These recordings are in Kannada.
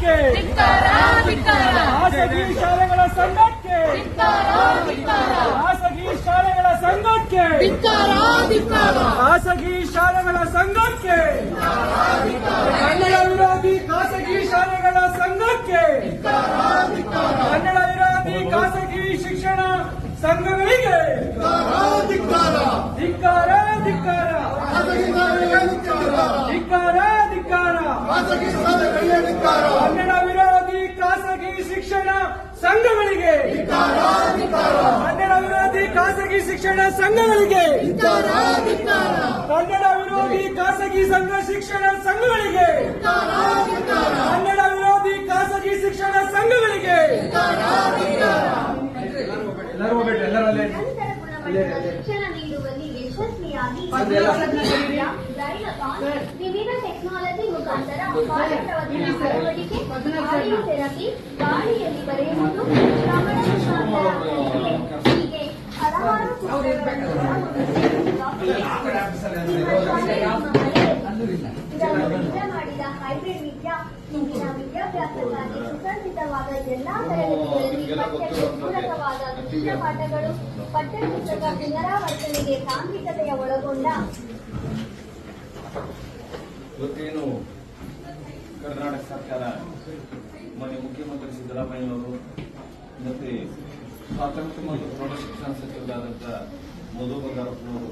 ಸಂಘಕ್ಕೆ, ಖಾಸಗಿ ಶಾಲೆಗಳ ಸಂಘಕ್ಕೆ, ಖಾಸಗಿ ಶಾಲೆಗಳ ಸಂಘಕ್ಕೆ, ಖಾಸಗಿ ಶಾಲೆಗಳ ಸಂಘಕ್ಕೆ, ಕನ್ನಡ ವಿರೋಧಿ ಖಾಸಗಿ ಶಾಲೆಗಳ ಸಂಘಕ್ಕೆ, ಕನ್ನಡ ವಿರೋಧಿ ಖಾಸಗಿ ಶಿಕ್ಷಣ ಸಂಘಗಳಿಗೆ ಧಿಕ್ಕಾರ, ಧಿಕ್ಕಾರ, ಧಿಕ್ಕಾರ, ಧಿಕ್ಕಾರ. ಕನ್ನಡ ವಿರೋಧಿ ಖಾಸಗಿ ಶಿಕ್ಷಣ ಸಂಘಗಳಿಗೆ, ಕನ್ನಡ ವಿರೋಧಿ ಖಾಸಗಿ ಶಿಕ್ಷಣ ಸಂಘಗಳಿಗೆ, ಕನ್ನಡ ವಿರೋಧಿ ಖಾಸಗಿ ಸಂಘ ಶಿಕ್ಷಣ ಸಂಘಗಳಿಗೆ, ಕನ್ನಡ ವಿರೋಧಿ ಖಾಸಗಿ ಶಿಕ್ಷಣ ಸಂಘಗಳಿಗೆ. ಶಿಕ್ಷಣ ನೀಡುವಲ್ಲಿ ಯಶಸ್ವಿಯಾಗಿ ವಿವಿಧ ಟೆಕ್ನಾಲಜಿ ಮುಖಾಂತರ ಕಾರ್ಯಪ್ರವಚನ ಅಳವಡಿಕೆ, ಆಡಿಯೋ ಥೆರಪಿ, ಗಾಳಿಯಲ್ಲಿ ಬರೆಯುವುದು, ಶ್ರವಣ ಮುಖಾಂತರ ಕಲಿಕೆ, ಹೀಗೆ ಹಲವಾರು ಇದನ್ನು ನಿಜ ಮಾಡಿದ ಹೈಬ್ರಿಡ್ ವಿದ್ಯಾ ಇಂದಿನ ವಿದ್ಯಾಭ್ಯಾಸಕ್ಕಾಗಿ ಸುಸಜ್ಜಿತವಾದ ಎಲ್ಲಾ ತರಗತಿಗಳಲ್ಲಿ ಪಠ್ಯಕ್ಕೆ ಪೂರಕವಾದ ವಿಶಿಷ್ಟ ಪಾಠಗಳು, ಪಠ್ಯಪುಸ್ತಕ ಪುನರಾವರ್ತನೆಗೆ ತಾಂತ್ರಿಕತೆಯ ಒಳಗೊಂಡ ಇವತ್ತೇನು ಕರ್ನಾಟಕ ಸರ್ಕಾರ ಮಾನ್ಯ ಮುಖ್ಯಮಂತ್ರಿ ಸಿದ್ದರಾಮಯ್ಯನವರು ಮತ್ತೆ ಪ್ರಾಥಮಿಕ ಮತ್ತು ಪ್ರೌಢಶಿಕ್ಷಣ ಸಚಿವರಾದಂಥ ಮಧು ಬಂಗಾರಪ್ಪನವರು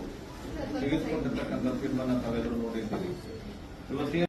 ತೆಗೆದುಕೊಂಡಿರ್ತಕ್ಕಂಥ ತೀರ್ಮಾನ ತಾವೆಲ್ಲರೂ ನೋಡಿದ್ದೀರಿ. ಇವತ್ತೇ